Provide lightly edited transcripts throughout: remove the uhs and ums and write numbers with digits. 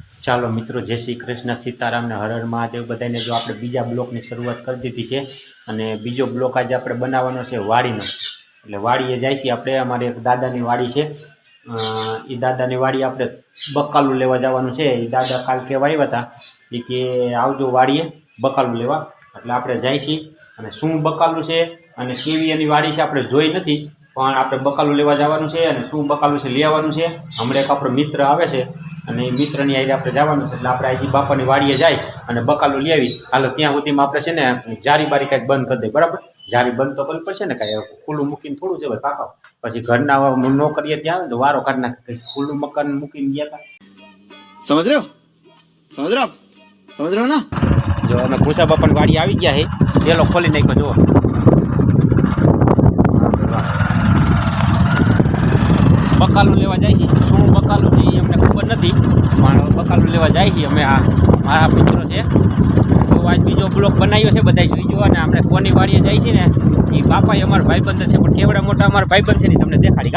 ચાલો મિત્રો, જય શ્રી કૃષ્ણ, સીતારામ ને હર હર મહાદેવ બધાને। જો આપણે બીજા બ્લોકની શરૂઆત કરી દીધી છે અને બીજો બ્લોક આજે આપણે બનાવવાનો છે વાડીનો। એટલે વાડીએ જાય છે આપણે, અમારે એક દાદાની વાડી છે। એ દાદાની વાડી આપણે બકાલું લેવા જવાનું છે। એ દાદા કાલ કહેવા આવ્યા હતા એ કે આવજો વાડીએ બકાલું લેવા। એટલે આપણે જાય છીએ અને શું બકાલું છે અને કેવી એની વાડી છે આપણે જોઈ નથી, પણ આપણે બકાલું લેવા જવાનું છે અને શું બકાલું છે લઈ આવવાનું છે। હમણાં એક આપણો મિત્ર આવે છે અને એ મિત્રની આજે આપણે જવાનું છે, એટલે આપણે આજી બાપાની વાડીએ જાય અને બકાલું લઈ આવી। હાલો ત્યાં સુધીમાં આપણે છે ને જારી બારી કાંઈક બંધ કરી દઈએ, બરાબર? જારી બંધ તો કરવી પડશે ને, કાંઈ ખુલ્લું મૂકીને થોડું છે ભાઈ કાકા, પછી ઘરના ન કરીએ ત્યાં તો વારો કાઢી નાખે। ખુલ્લું મકાન મૂકીને ગયા હતા, સમજ રહ્યો? સમજ રહ્યો? સમજ રહ્યો ના? જો અમે ઘુસા બાપાની વાડી આવી ગયા છે, પેલો ખોલી નાખ્યો જુઓ। બકાલું લેવા જાય છે, શું બકાલું છે એ અમને ખબર નથી, પણ બકાલું લેવા જાય છે અમે। આ મારા મિત્રો છે તો આજ બીજો બ્લોક બનાવ્યો છે, બધા જોઈ જુઓ। ને આપણે કોની વાડીએ જાય છે ને એ બાપા અમારા ભાઈબંધ છે, પણ કેવડા મોટા અમારા ભાઈબંધ છે ને તમને દેખાડી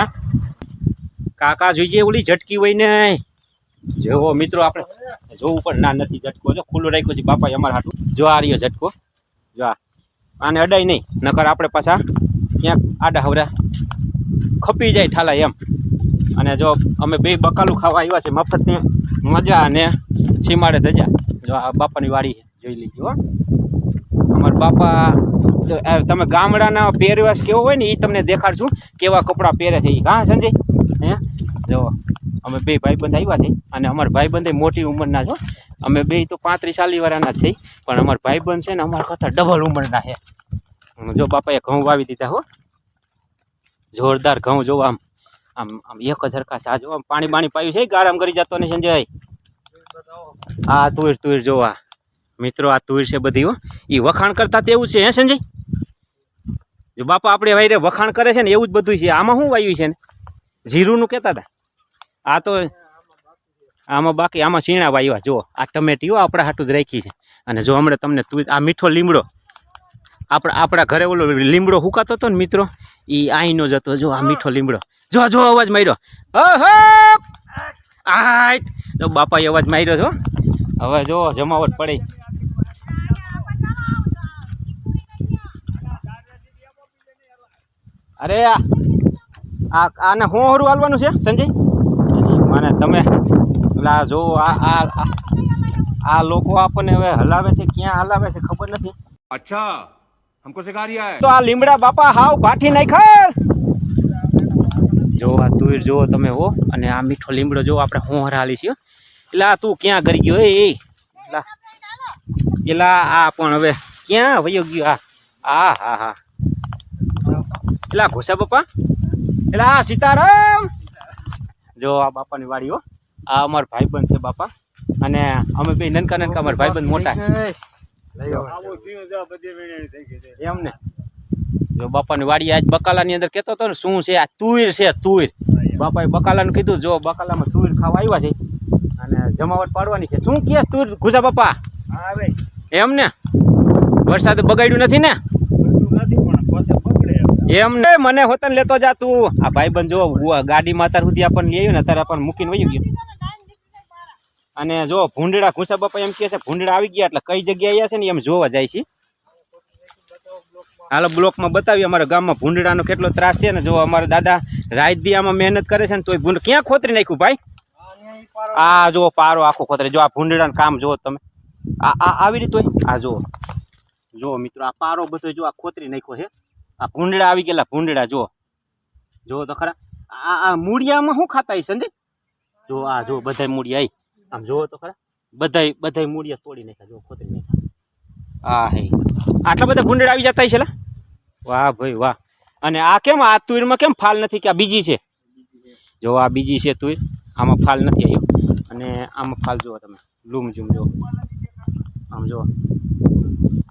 કાકા જોઈએ ઓલી ઝટકી હોય ને જેવો મિત્રો આપણે જોવું પણ ના નથી ઝટકો, જો ખુલ્લું રાખ્યું છે બાપાએ અમારા હાટું। જો આ રહ્યો ઝટકો, જો આને અડાય નહીં, નકર આપણે પાછા ક્યાંક આડા હવરા ખપી જાય ઠાલા એમ। અને જો અમે બે બકાલું ખાવા આવ્યા છે મફતની મજા અને સીમાડે ધજા। જો આ બાપાની વાડી જોઈ લીધી હો। અમારા બાપા તમે ગામડાના પહેરવેશ કેવો હોય ને એ તમને દેખાડશું, કેવા કપડાં પહેરે છે એ। હા સંજય, હે જો અમે બે ભાઈબંધ આવ્યા છે અને અમારા ભાઈબંધ મોટી ઉંમરના છો, અમે બે તો 35-40 વર્ષના છે, પણ અમારા ભાઈબંધ છે ને અમારા કરતાં ડબલ ઉંમરના છે। જો બાપાએ ઘઉં વાવી દીધા હો, જોરદાર ઘઉં જોવા, આમ આમ આમ એક જ હરખા છે। આ જો આમ પાણી બાણી પાયું છે, આરામ કરી જતો ને સંજય। આ તુર જોવા મિત્રો, આ તુર છે બધી હો, એ વખાણ કરતા તેવું છે હે સંજય? જો બાપા આપણે વાયરે વખાણ કરે છે ને એવું જ બધું છે। આમાં શું વાવ્યું છે ને જીરુંનું કહેતા હતા, આ તો આમાં બાકી આમાં શીણા વાવ્યા। જો આ ટમેટીઓ આપણા હાટું જ રાખી છે। અને જો હમણાં તમને તું આ મીઠો લીમડો આપણા ઘરે ઓલો લીમડો હુકાતો હતો ને મિત્રો, એ આઈનો જ હતો। જો આ મીઠો લીમડો, જો જો અવાજ માર્યો, આટ જો બાપાએ અવાજ માર્યો છો। હવે જો જમાવટ પડી, અરે આને હું હરું હાલવાનું છે સંજય? મને તમે પેલા જો આ લોકો આપણને હવે હલાવે છે, ક્યાં હલાવે છે ખબર નથી। અચ્છા, हमको सिखा रिया है તો આ લીમડા બાપા હાવ ભાઠી નાખ્યા। જો આ તુર જો તમે હો, અને આ મીઠો લીમડો જો આપણે હું હરાલી છીએ। એટલે આ તું ક્યાં કરી ગયો એ પેલા આ પણ હવે ક્યાં વયો ગયો? આ હા હા પેલા ઘોસા બાપા, એટલે આ સીતારામ। જો આ બાપાની વાડી હો, આ અમારા ભાઈબંધ છે બાપા, અને અમે બે નનકા અમારા ભાઈબંધ મોટા એમ ને। જો બાપાની વાડી આજ બકાલાની અંદર કહેતો હતો ને શું છે આ તુર છે, તુર। બાપાએ બકાલાનું કીધું, જો બકાલામાં તુર ખાવા આવ્યા છે અને જમાવટ પાડવાની છે। શું કે તુર ઘુસા બાપા? એમ ને વરસાદ બગાડ્યું નથી ને? એમ ને મને હોતન લેતો જા તું। આ ભાઈબંધ જો ગાડીમાં અત્યાર સુધી આપણને લઈ આવ્યો ને, અત્યારે આપણને મૂકીને વયું ગયો। અને જો ભૂંડડા ઘુસા બાપા એમ કહે છે ભૂંડડા આવી ગયા, એટલે કઈ જગ્યાએ આવ્યા છે ને એમ જોવા જાય છે। હાલો બ્લોકમાં બતાવીએ અમારા ગામમાં ભૂંડડાનો કેટલો ત્રાસ છે ને। જો અમારા દાદા રાત દી આમાં મહેનત કરે છે ને તોય ભૂંડ ક્યાં ખોતરી નાખ્યું ભાઈ? આ જો પારો આખો ખોતરે, જો આ ભૂંડડાનું કામ જો તમે, આ આવી રીતે હોય। આ જો મિત્રો આ પારો બધો જો આ ખોતરી નાખ્યો છે। આ ભૂંડડા આવી ગયેલા, ભૂંડડા જો તો ખરા। આ મૂળિયામાં શું ખાતા હશે સંજય? જો આ જો બધા મૂળિયા આમ જોવો તો ખરા, બધા મૂળિયા તોડી નાખ્યા, જો ખોતરી નાખ્યા। આ હે આટલા બધા ભૂંડડા આવી જતા હશે? વાહ ભાઈ વાહ। અને આ કેમ આ તુરમાં કેમ ફાલ નથી કે આ બીજી છે? જો આ બીજી છે તુર, આમાં ફાલ નથી આવ્યો, અને આમાં ફાલ જુઓ તમે, લૂમ ઝૂમ જુઓ, આમ જુઓ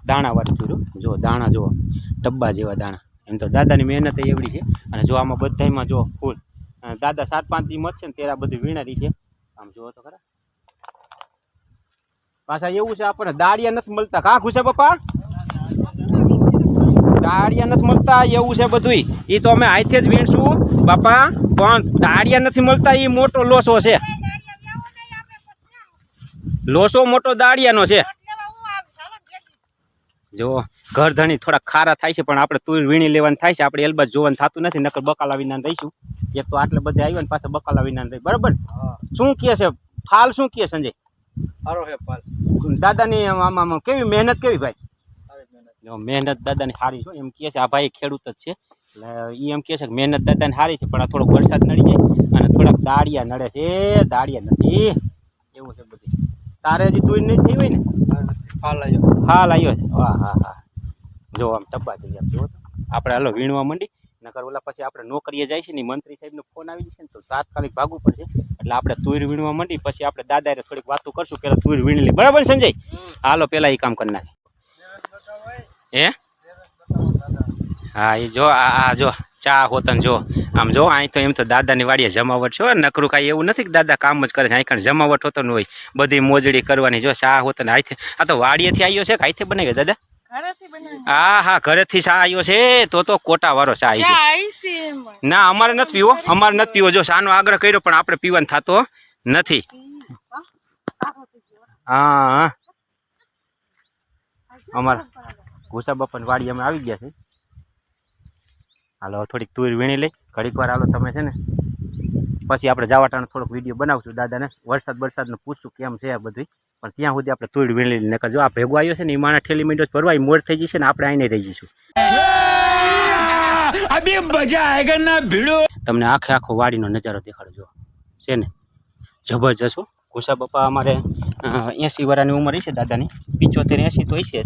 દાણાવાળી તુર, જો દાણા જુઓ ડબ્બા જેવા દાણા। એમ તો દાદાની મહેનત એવડી છે। અને જો આમાં બધામાં જો ફૂલ, દાદા 7-5 દી મત છે ને તેરા બધી વીણારી છે। આમ જુઓ તો ખરા, પાછા એવું છે આપણને દાળિયા નથી મળતા। કાં ઘુસા બાપા? દાળિયા નથી મળતા એવું છે બધું। એ તો અમે હાથે જ વીણશું બાપા, પણ દાળિયા નથી મળતા, એ મોટો લોસો છે। લોસો મોટો દાળિયાનો છે. જો ઘર ધણી થોડા ખારા થાય છે પણ આપણે તુર વીણી લેવાનું થાય છે. આપણે એલબા જોવાનું થતું નથી, નકર બકાલા વિના રહીશું. એક તો આટલે બધે આવ્યો ને પાછા બકાલા વિના રહી. બરાબર. શું કહે છે ફાલ? શું કહે સંજય? સારો હે પાલ. દાદાની આમાં કેવી મહેનત કેવી ભાઈ? સારી મહેનત. જો મહેનત દાદાની સારી છે એમ કહે છે. આ ભાઈ ખેડૂત જ છે એટલે એ એમ કહે છે કે મહેનત દાદાની સારી છે, પણ આ થોડોક વરસાદ નડી જાય અને થોડાક દાળિયા નડે છે. દાળિયા નથી એવું છે બધું. તારે હજી તુર નહીં થઈ હોય ને? પાલ આવ્યો. હાલ આવ્યો છે. હા હા હા. જો આમ ટબ્બા થઈ આમ જો આપણે હાલો વીણવા માંડી, નકર ઓલા પછી આપણે નોકરીએ જાય છે ને મંત્રી સાહેબનો ફોન આવી જશે ને તો તાત્કાલિક ભાગવું પડશે. એટલે આપણે તુર વીણવા માંડી, પછી આપણે દાદાએ થોડીક વાતો કરશું. પેલા તુર વીણી લે. બરાબર સંજય? હાલો પેલા એ કામ કરી નાખે. હે હા એ જો આ જો ચા હોતન જો આમ જો અહીં તો એમ તો દાદાની વાડીએ જમાવટ છે. નકરું કાંઈ એવું નથી કે દાદા કામ જ કરે છે. અહીં જમાવટ હોતો ન હોય, બધી મોજડી કરવાની. જો ચા હોતન હાથે. આ તો વાડીએથી આવ્યો છે કે હાથે બનાવ્યો દાદા? હા હા ઘરેથી ચા આવ્યો છે. તો કોટા વાળો ચા આવી છે. ના અમારે નથી પીવો, અમારે નથી પીવો. જો ચાનો આગ્રહ કર્યો પણ આપણે પીવાનો થતો નથી. હા અમારા ઘુસા બાપાની વાડી અમે આવી ગયા છે. હાલો થોડીક તુર વીણી લઈ, ઘડીક વાર હાલો તમે છે ને પછી આપણે જવાટાનો થોડોક વિડીયો બનાવશું. દાદાને વરસાદનું પૂછશું કેમ છે બધું, પણ ત્યાં સુધી આપણે તુર વીણી લઈને નકર જો આ ભેગો આવ્યો છે ને એ માણા ઠેલી મીંડો ભરવા મોડ થઈ જશે ને આપણે આઈને રહી જઈશું. તમને આખો વાડીનો નજારો દેખાડો જો છે ને જબરજસ્ત. ઘુસા બાપા અમારે 80 વર્ષની ઉંમર છે દાદાની, 75-80 તો હશે.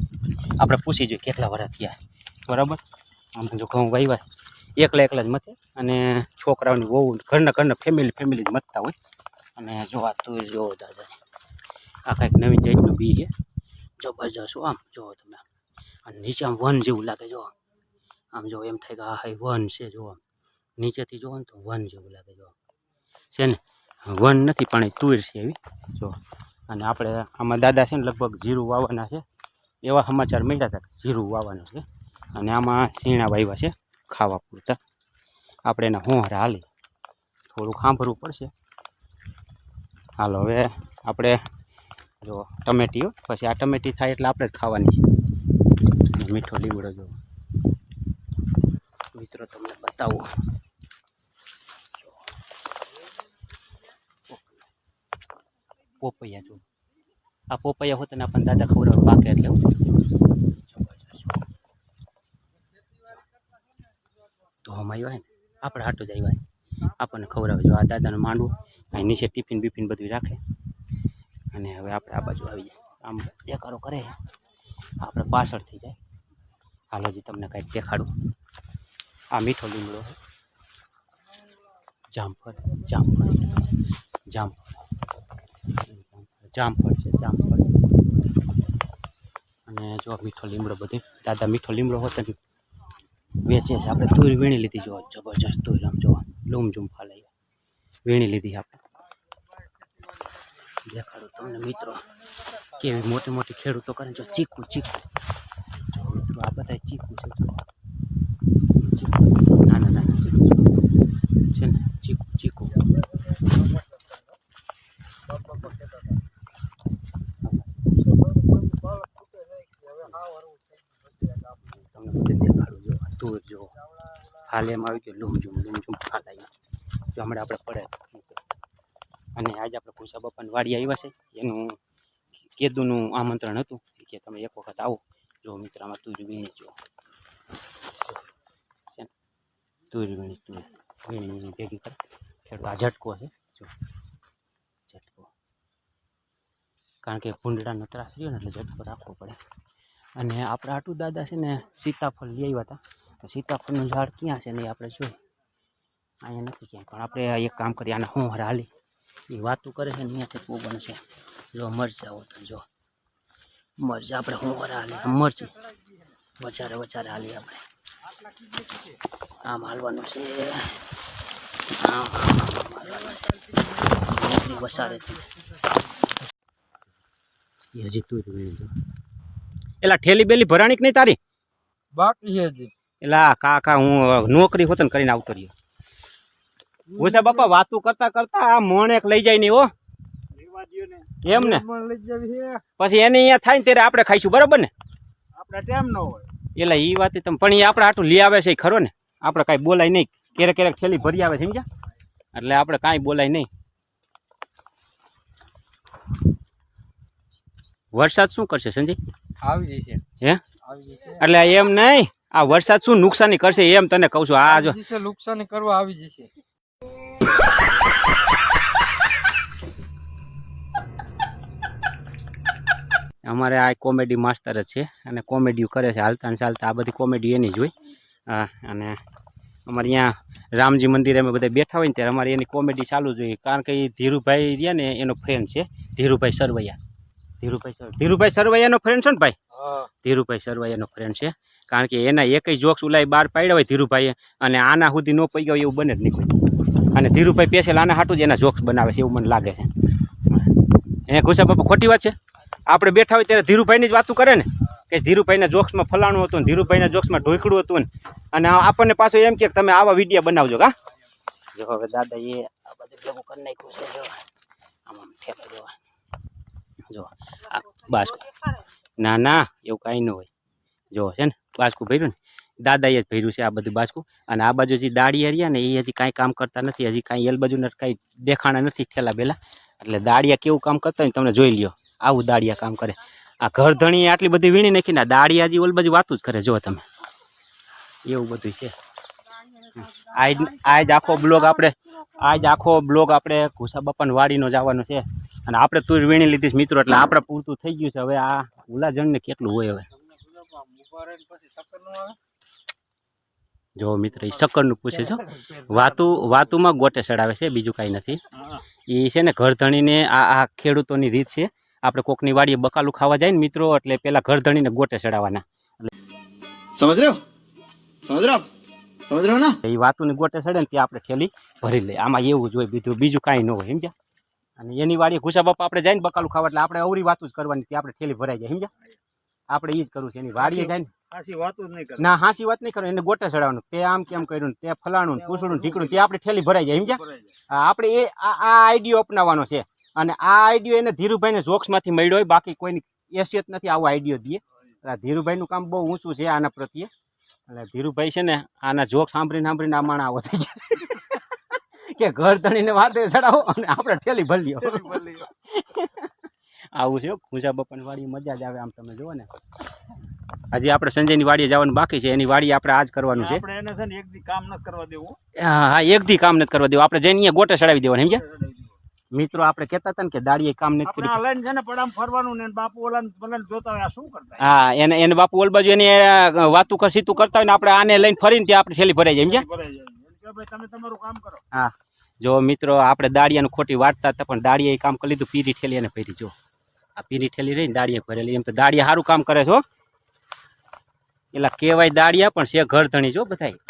આપણે પૂછી જોઈએ કેટલા વર્ષ થયા. બરાબર. આમ જો ઘઉં વાવ્યા એકલા જ મથે અને છોકરાઓની બહુ ઘરના ફેમિલી જ મથતા હોય. અને જો આ તુર જોવો દાદાને, આ કંઈક નવી જાતનું બી છે. જબરજસ્ત. આમ જોવો તમે, અને નીચે આમ વન જેવું લાગે. જો આમ જો એમ થાય કે આ હાઈ વન છે. જો આમ નીચેથી જોવો ને તો વન જેવું લાગે. જો છે ને વન નથી પણ એ તુર છે એવી જો. અને આપણે આમાં દાદા છે ને લગભગ જીરું વાવવાના છે એવા સમાચાર મળ્યા હતા. જીરું વાવવાનું છે અને આમાં શીણા વાવ્યા છે ખાવા પૂરતા. આપણે એના હોંહરા હાલી થોડુંક સાંભળવું પડશે. હાલો હવે આપણે જો ટમેટીઓ, પછી આ ટમેટી થાય એટલે આપણે જ ખાવાની છે. મીઠો લીમડો જો મિત્રો તમને બતાવો. પોપૈયા જો, આ પોપૈયા હોત ને આપણને દાદા ખવડાવે પાકે એટલે તો હમ આવ્યા ને આપણે હાટું જ આવ્યા આપણને ખવડાવે. જો આ દાદાને માંડવું અહીં નીચે ટિફિન બીફિન બધું રાખે. અને હવે આપણે આ બાજુ આવી જાય આમ દેખાડો કરે આપણે પાછળ થઈ જાય. હાલો હજી તમને કાંઈક દેખાડું. આ મીઠો લીમડો જામફળ છે જામફળ. અને જો મીઠો લીમડો બધે દાદા મીઠો લીમડો હોત ને વેચે છે. આપણે તુર વીણી લીધી. જો જબરજસ્ત તુર આમ જો લૂમ ઝૂમ ફાલાઈ વીણી લીધી આપણે. દેખાડું તમને મિત્રો કેવી મોટી ખેડૂતો કરે. જો ચીકુ જો મિત્રો આ બધા ચીકુ છે. નાના ચીકુ છે ને ચીકુ. તમને બધે દેખાડું. જો તુર જો હાલ એમ આવી ગયો લૂમ ઝૂમ ફાલાઈ. જો હમણાં આપણે પડે. અને આજે આપણે ઘુસા બાપાની વાડી આવ્યા છે. એનું કેદુનું આમંત્રણ હતું કે તમે એક વખત આવો. જો મિત્ર આમાં તુર વીણી જો તુર વીણી ભેગી કરે ખેડૂત. આ ઝટકો છે જો ઝટકો, કારણ કે ભૂંડડાનો ત્રાસ રહ્યો ને એટલે ઝટકો રાખવો પડે. અને આપણે આટું દાદા છે ને સીતાફળ લઈ આવ્યા હતા. સીતાફળનું ઝાડ ક્યાં છે ને એ આપણે જોઈએ. અહીંયા નથી ક્યાંય, પણ આપણે એક કામ કરીએ આને હોંહરા હાલી એ વાતું કરે છે ને અહીંયાથી પોગણ છે. જો મરચાં હોતા જો મરચાં આપણે હોંહરા હાલી મરચી વચારે હાલી આપણે આમ હાલવાનું છે. આમ વસારે હજી તું એલા ઠેલી બેલી ભરાણી નહીં તારી બાકી છે હજી. એલા કાકા હું નોકરી હોતન કરીને આવતો રહ્યો. ઘુસા બાપા વાતું કરતા આ મોણેક લઈ જાય નહીં હો. એમ ને પણ લઈ જાવી છે પછી એને અહીંયા થાય ને ત્યારે આપણે ખાઈશું બરાબર ને આપણે ટાઈમ ન હોય એટલે એ વાત તમે પણ એ આપણે આટલું લઈ આવે છે ઈ ખરો ને આપણે કાંઈ બોલાય નહીં ક્યારેક ક્યારેક થેલી ભરી આવે સમજ્યા એટલે આપણે કાંઈ બોલાય નહીં વરસાદ શું કરશે સંજય આવી જશે હે આવી જશે એટલે એમ નહીં આ વરસાદ શું નુકસાની કરશે એમ તને કહું છું આ જો આવી જશે નુકસાની કરવા આવી જશે અમારે આ કોમેડી માસ્ટર જ છે અને કોમેડીઓ કરે છે હાલતા ને ચાલતા આ બધી કોમેડી એની જ હોય અને અમારે અહીંયા રામજી મંદિરે અમે બધા બેઠા હોય ને ત્યારે અમારે એની કોમેડી ચાલુ જ હોય કારણ કે એ ધીરુભાઈ રહ્યા ને એનો ફ્રેન્ડ છે ધીરુભાઈ સરવૈયા ધીરુભાઈ સરવૈયાનો ફ્રેન્ડ છે ને ભાઈ હા ધીરુભાઈ સરવૈયાનો ફ્રેન્ડ છે કારણ કે એના એકય જોક્સ ઉલાય બહાર પાડ્યા હોય ધીરુભાઈએ અને આના સુધી ન પડી ગયો એવું બને જ નહીં અને ધીરુભાઈ પેશલ આના હાટું જ એના જોક્સ બનાવે છે એવું મને લાગે છે એ ઘુસા બાપા ખોટી વાત છે આપણે બેઠા હોય ત્યારે ધીરુભાઈની જ વાતું કરે ને કે ધીરુભાઈના જોક્સમાં ફલાણું હતું ને ધીરુભાઈના જોક્સમાં ઢોકળું હતું ને અને આપણને પાછું એમ કે તમે આવા વિડીયો બનાવજો કા જો હવે દાદા એ આ બધું ભેગું કરી નાખ્યું છે જો આમાં ઠેકાઈ દેવા જો આ બાસ્કુ ના ના એવું કાંઈ ન હોય જો છે ને બાસ્કુ ભર્યું ને દાદાએ જ ભર્યું છે આ બધું બાસ્કુ અને આ બાજુ જે દાડી રહ્યા ને એ હજી કાંઈ કામ કરતા નથી હજી કાંઈ એલ બાજુને કાંઈ દેખાણા નથી ઠેલા બેલા એટલે દાડિયા કેવું કામ કરતા હોય તમે જોઈ લ્યો આવું દાડિયા કામ કરે આ ઘર ધણી આટલી બધી વીણી નાખીને દાડિયા હજી ઓલ બાજુ વાતું જ કરે જો તમે એવું બધું છે આજ આખો બ્લોગ આપણે ઘુસા બાપાની વાડીનો જવાનો છે અને આપણે તુર વીણી લીધી છે મિત્રો એટલે આપણે પૂરતું થઈ ગયું છે હવે આ ઉલાજણને કેટલું હોય હવે જો મિત્ર એ શક્કરનું પૂછે છો વાતુમાં ગોટે ચડાવે છે બીજું કાંઈ નથી એ છે ને ઘર ધણીને આ ખેડૂતોની રીત છે આપણે કોકની વાડીએ બકાલું ખાવા જાય ને મિત્રો એટલે પેલા ઘર ધણીને ગોટે ચડાવવાના समझ रहे हो ना એ વાતુની ગોટે ચડે ને ત્યાં આપણે થેલી ભરી લઈએ આમાં એવું જ હોય બીજું કાંઈ ન હોય સમજ્યા અને એની વાડીએ ઘુસા બાપા આપણે જાય ને બકાલું ખાવા એટલે આપણે અવરી વાતું જ કરવાની ત્યાં આપણે થેલી ભરાઈ જાય સમજ્યા આપણે એ જ કરવું છે એની વાડીએ જાય ને ના હાસી વાત નહીં કરવાની એને ગોટે ચડાવવાનું તે આમ કેમ કર્યું ને તે ફલાણું પૂછડું ઢીકડું ત્યાં આપણે થેલી ભરાઈ જાય સમજ્યા આપણે એ આ આઈડિયો અપનાવવાનો છે અને આ આઈડિયો એને ધીરુભાઈને જોક્સમાંથી મળ્યો હોય બાકી કોઈની એસિયત નથી આવો આઈડિયો દઈએ ધીરુભાઈનું કામ બહુ ઊંચું છે આના પ્રત્યે એટલે ધીરુભાઈ છે ને આના જોક સાંભળીને આ માણા આવો થઈ ગયા કે ઘર ધણીને વાતે ચડાવો અને આપણે ઠેલી ભરી લ્યો આવું છે ઘુસા બાપાની વાડી મજા જ આવે આમ તમે જુઓ ને હજી આપણે સંજયની વાડીએ જવાનું બાકી છે એની વાડી આપણે આજ કરવાનું છે એક દી કામ નથી કરવા દેવું હા એક દી કામ નથી કરવા દેવું આપણે જઈને અહીંયા ગોટે ચડાવી દેવાનું સમજ્યા મિત્રો આપણે કહેતા હતા ને કે દાડીએ કામ નથી કર્યું લઈને છે ને પડામ ફરવાનું ને બાપુ ઓલા જોતા હોય શું કરતા હા એને બાપુ ઓલ બાજુ એની વાતું સીતું કરતા હોય ને આપણે આને લઈને ફરીને ત્યાં આપણે થેલી ભરાઈ જાય સમજ્યા તમે તમારું કામ કરો હા જો મિત્રો આપણે દાડિયાનું ખોટી વાટતા હતા પણ દાડિયાએ કામ કરી લીધું પીરી ઠેલી એને ભરી જો આ પીરી ઠેલી રહી ને દાડિયા ભરેલી એમ તો દાડિયા સારું કામ કરે છો એટલે કહેવાય દાડિયા પણ છે ઘર ધણી જો બધાય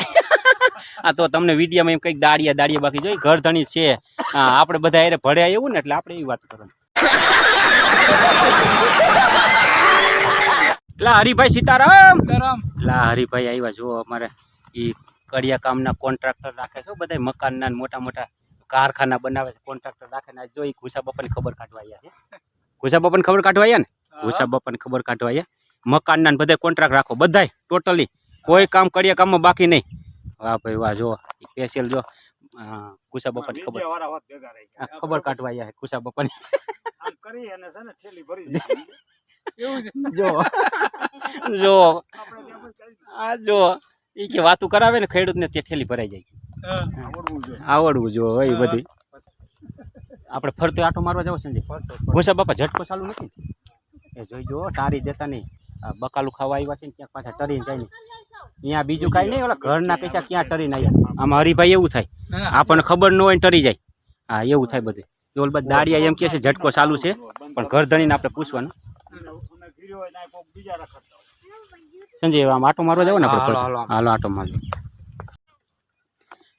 આ તો તમને વિડીયોમાં એમ કંઈક દાડિયા બાકી જોઈ ઘર ધણી છે હા આપણે બધા એને ભળ્યા એવું ને એટલે આપણે એવી વાત કરવાની લા હરિભાઈ સીતારામ લા હરિભાઈ આવ્યા જો અમારે એ કડિયા કામના કોન્ટ્રાક્ટર રાખે છે બધા મકાનના મોટા મોટા કારખાના બનાવે છે કોન્ટ્રાક્ટર રાખે ને જો એ ઘુસા બાપાની ખબર કાઢવા આવ્યા છે ઘુસા બાપાની ખબર કાઢવા આવ્યા ને ઘુસા બાપાની ખબર કાઢવા આવ્યા મકાનના બધા કોન્ટ્રાક્ટ રાખો બધાય ટોટલી કોઈ કામ કડિયા કામમાં બાકી નહીં વાહ ભાઈ વાહ જો સ્પેશિયલ જો ઘુસા બાપાની ખબર કાઢવા આવ્યા છે ઘુસા બાપાની જો જો આ જો એ કે વાતું કરાવે ને ખેડૂત ને તે ઠેલી ભરાઈ જાય આવડવું જો એ બધી આપણે ફરતો આટો મારવા જાવ છે ઘુસા બાપા ઝટકો ચાલુ નથી એ જોઈ જો તારી દેતા નહીં બકાલું ખાવા આવ્યા છે ને ક્યાંક પાછા ટરીને જાય ને અહીંયા બીજું કાંઈ નહીં ઓલા ઘરના પૈસા ક્યાં ટરીને આવ્યા આમાં હરિભાઈ એવું થાય આપણને ખબર ન હોય ટરી જાય હા એવું થાય બધું ઓલ બાદ દાડિયા એમ કે છે ઝટકો ચાલુ છે પણ ઘર ધણીને આપણે પૂછવાનું સંજય આમ આટો મારવા જાવ ને આપણે હાલો આટો મારજો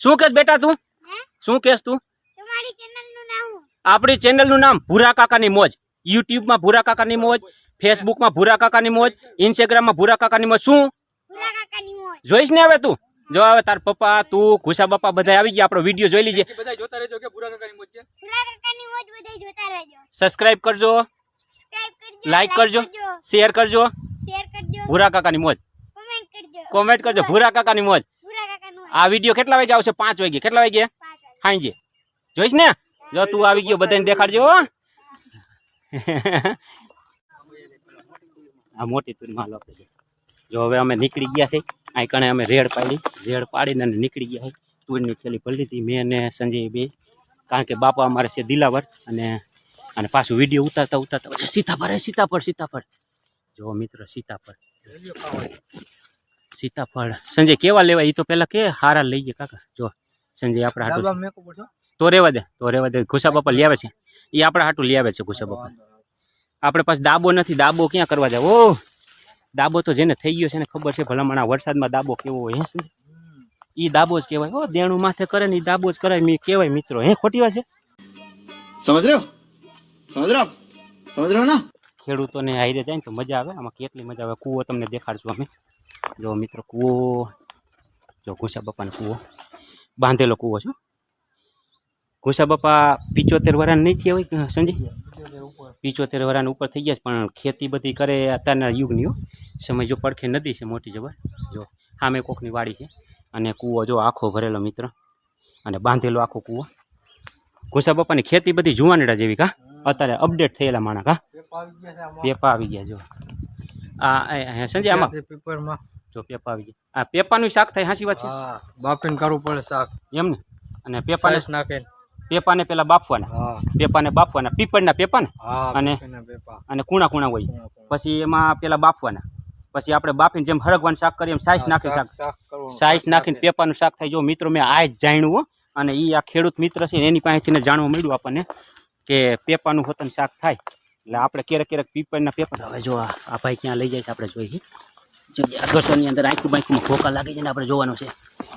શું કેસ બેટા તું શું કેસ તું આપણી ચેનલનું નામ ભૂરા કાકાની મોજ યુટ્યુબમાં ભૂરા કાકાની મોજ ફેસબુકમાં ભૂરા કાકાની મોજ ઇન્સ્ટાગ્રામમાં ભૂરા કાકાની મોજ શું જોઈશ ને હવે તું જો હવે તાર પપ્પા તું ઘુસા બાપા બધા આવી ગયા, આપણો વિડીયો જોઈ લીજે, બધા જોતા રહેજો કે ભૂરા કાકાની મોજ છે. જોતા રહેજો, સબસ્ક્રાઇબ કરજો, સબસ્ક્રાઇબ કરજો, લાઈક કરજો, શેર કરજો, શેર કરજો, ભૂરા કાકાની મોજ, કોમેન્ટ કરજો, કોમેન્ટ કરજો, ભૂરા કાકાની મોજ. ભૂરા કાકાનું આ વિડીયો કેટલા વાગે આવશે? 5 વાગે. કેટલા વાગે? 5 વાગે. હાંજે જોઈશ ને? જો તું આવી ગયો, બધાને દેખાડજો હો. આ મોટી તુરમાં હાલો આપણે. જો હવે અમે નીકળી ગયા છે, આ કણે અમે રેડ પાડીને અને નીકળી ગયા છે. તુરની થેલી ભરી લીધી મેં અને સંજય બે, કારણ કે બાપા અમારે છે દિલાવર, અને પાછું વિડીયો ઉતારતા પછી સીતાફળ. જો મિત્રો સીતાફળ સંજય કેવા લેવાય એ તો પેલા કે હારા લઈ ગયા કાકા. જો સંજય આપણા હાટું તો રેવા દે ઘુસા બાપા લઈ આવે છે, એ આપણા હાટું લઈ આવે છે ઘુસા બાપા. આપણે પાસે દાબો નથી, દાબો ક્યાં કરવા જાવ? ઓ દાબો તો જેને થઈ ગયો છે ને ખબર છે ભલામણ આ વરસાદમાં દાબો કેવો હોય. હે એ દાબો જ કહેવાય. હો દેણું માથે કરે ને એ દાબો જ કરાય કહેવાય મિત્રો. હે ખોટી વાત છે? समझ रहे हो ना? ખેડૂતોને હાઈરે જાય ને તો મજા આવે. આમાં કેટલી મજા આવે. કૂવો તમને દેખાડશું અમે. જો મિત્રો કૂવો, જો ઘુસા બાપાનો કૂવો, બાંધેલો કૂવો છો. ઘુસા બાપા 75 વર્ષ નહીં થયા હોય સંજય? 75 વર્ષ ઉપર થઈ ગયા છે, પણ ખેતી બધી કરે અત્યારના યુગની. સમય જો પડખે નદી છે મોટી જબર, જો સામે કોકની વાડી છે, અને કૂવો જો આખો ભરેલો મિત્ર, અને બાંધેલો આખો કૂવો. ઘુસા બાપાની ખેતી બધી જુવાનડા જેવી કા, અત્યારે અપડેટ થયેલા માણા કા, પેપા આવી ગયા. જો આ સંજય આમાં જો પેપા આવી ગયા. આ પેપાનું શાક થાય, સાચી વાત છે? બાફીને કરવું પડે શાક એમ ને. અને પેપાને નાખે, પેપાને પેલા બાફવાના, પીપળના પેપાને, અને કુણા હોય, પછી એમાં પેલા બાફવાના, પછી આપણે બાફીને જેમ હરગવાનું શાક કરીએ એમ સાઈસ નાખીને પેપાનું શાક થાય. જો મિત્રો મેં આ જ જાણ્યું હો, અને એ આ ખેડૂત મિત્ર છે એની પાસેથી જાણવા મળ્યું આપણને કે પેપાનું હોતન શાક થાય. એટલે આપણે ક્યારેક પીપળના પેપર. હવે જો આ ભાઈ ક્યાં લઈ જાય છે આપણે જોઈએ. ગસરની અંદર આંખું ભોકા લાગી જાય ને આપણે જોવાનું છે.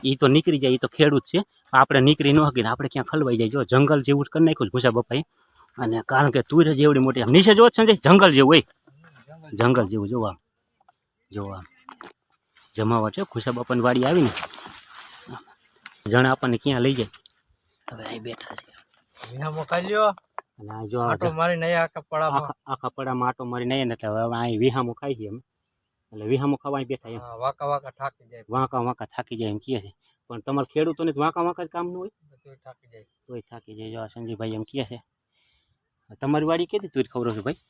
એ તો નીકળી જાય, એ તો ખેડૂત છે, આપણે નીકળી ન શકીને આપણે ક્યાં ખલવાઈ જાય. જો જંગલ જેવું જ કરી નાખ્યું ઘુસા બાપાએ, અને કારણ કે તુર જ એવડી મોટી આમ નીચે જો સંજય જંગલ જેવું હોય, જંગલ જેવું જોવા જમાવટ છે. ઘુસા બાપાની વાડી આવીને જણ આપણને ક્યાં લઈ જાય. હવે અહીં બેઠા છે, અને આ જો આખા પડામાં આટો મારી નહીં, એટલે હવે અહીં વિહામો ખાઈ છીએ અમે. એટલે વિહામો ખાવા અહીં બેઠા એમ, વાંકા થાકી જાય એમ કહે છે. પણ તમારા ખેડૂતોને વાંકા જ કામ ન હોય, તોય થાકી જાય. જો સંજયભાઈ એમ કહે છે. તમારી વાડી કેદી તુર ખવડાવ છો ભાઈ?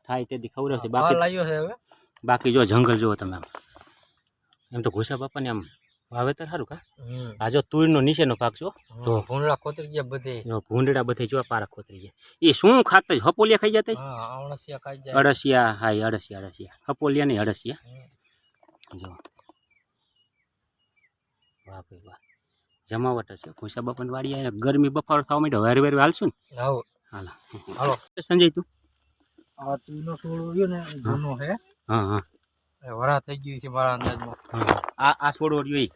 થાય તેથી ખવડાવ છે. બાકી જો જંગલ જુઓ તમે, એમ તો ઘુસા બાપાને આમ વાવેતર સારું કા. આ જો તુરનો નીચેનો ભાગ છો, જો ભૂંડડા ખોતરી ગયા બધે, ભૂંડડા બધે જો પારા ખોતરી ગયા. એ શું ખાતા હપોલિયા ખાઈ જતા? અળસિયા. હા અળસિયા. હપોલિયા નહીં, અળસિયા. જો વાહ ભાઈ વાહ, જમાવટ છે ઘુસા બાપાની વાડી. આવે ગરમી બફારો થવા માંડ્યો, વેર હાલશું ને. હાલો સંજય તું હા વરા થઈ ગયું છે મારા અંદાજમાં. આ છોડવો રહ્યો.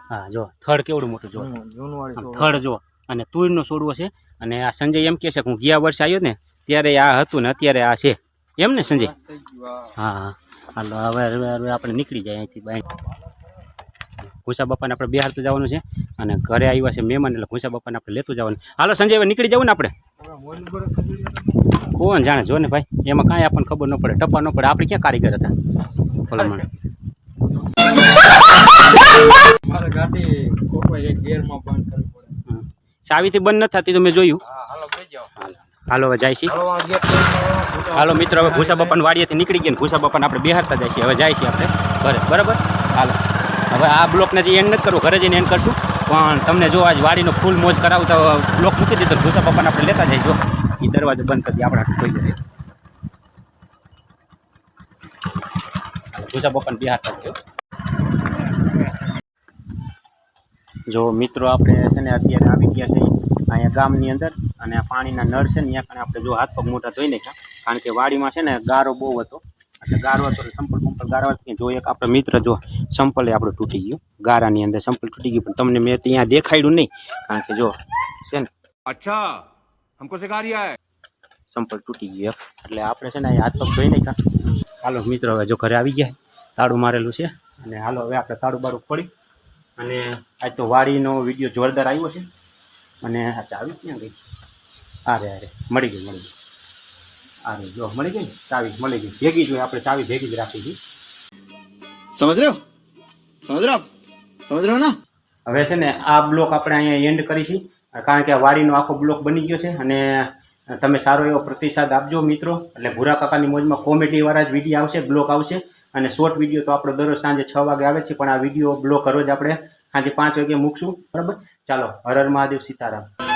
હા જો થડ કેવડું મોટું જો, થડ જો, અને તુરનો છોડવો છે. અને આ સંજય એમ કહે છે કે હું ગયા વર્ષે આવ્યો ને ત્યારે આ હતું ને અત્યારે આ છે એમ ને સંજય? હા હાલો હવે આપણે નીકળી જાય અહીંથી બાય. ઘુસા બાપાને આપણે બિહારતું જવાનું છે, અને ઘરે આવ્યા છે મહેમાન, એટલે ઘુસા બાપાને આપણે લેતું જવાનું. હાલો સંજય હવે નીકળી જવું ને આપણે. કોણ જાણે જો ને ભાઈ, એમાં કાંઈ આપણને ખબર ન પડે, ટપા ન પડે. આપણે ક્યાં કારીગર હતા ભલામણ. ચાવીથી બંધ નથી થતી તો મેં જોયું. હાલો હવે જાય છે. હાલો મિત્રો હવે ઘુસા બાપાની વાડીએથી નીકળી ગયા, ઘુસા બાપાને આપણે બિહારતા જાય છે. હવે જાય છે આપણે ઘરે, બરાબર. હાલો હવે આ બ્લોકને જે એન્ડ નથી કરવો, ઘરે જઈને એન્ડ કરશું. પણ તમને જો આજ વાડીનો ફૂલ મોજ કરાવતા બ્લોક મૂકી દીધો. ઘુસા બાપાને આપણે લેતા જાય. જો એ દરવાજો બંધ કરી દે, આપણે કોઈ જાય. ઘુસા બાપાને બિહારતા ગયો. જો મિત્રો આપણે છે ને અત્યારે આવી ગયા છે અહીંયા ગામની અંદર, અને આ પાણીના નળ છે ને ત્યાં આપણે જો હાથ પગ મોટા ધોઈ નાખ્યા, કારણ કે વાડીમાં છે ને ગારો બહુ હતો. એટલે ગારો હતો એટલે સંપલ ગારો હતો. જો એક આપણે મિત્ર જો સંપલે આપણું તૂટી ગયું, ગારાની અંદર સંપલ તૂટી ગયું, પણ તમને મેં ત્યાં દેખાડ્યું નહીં, કારણ કે જો છે ને અચ્છા હમકો સિખા રહ્યા હે, સંપલ તૂટી ગયું. એટલે આપણે છે ને હાથ પગ ધોઈ નાખ્યા. હાલો મિત્રો હવે જો ઘરે આવી ગયા, તાળું મારેલું છે, અને હાલો હવે આપણે તાળું બાળું ખોલી અને આજ તો વાડીનો વિડીયો જોરદાર આવ્યો છે. અને આ ચાવી ક્યાં ગઈ? અરે મળી ગઈ. જો મળી ગઈ ને ચાવી મળી ગઈ. ભેગી જોઈએ આપણે ચાવી ભેગી જ રાખી છે. समझ रहे हो समझ रहे हो आप समझ रहे हो ना હવે છે ને આ બ્લોક આપણે અહીંયા એન્ડ કરીશું, કારણ કે આ વાડીનો આખો બ્લોક બની ગયો છે. અને તમે સારો એવો પ્રતિસાદ આપજો મિત્રો. એટલે ભૂરા કાકાની મોજમાં કોમેડીવાળા જ વિડીયો આવશે, બ્લોક આવશે. અને શોર્ટ વિડીયો તો આપણો દરરોજ સાંજે 6 વાગે આવે છે, પણ આ વિડીયો બ્લોક રોજ આપણે સાંજે 5 વાગે મૂકશું. બરાબર, ચાલો, હર હર મહાદેવ, સીતારામ.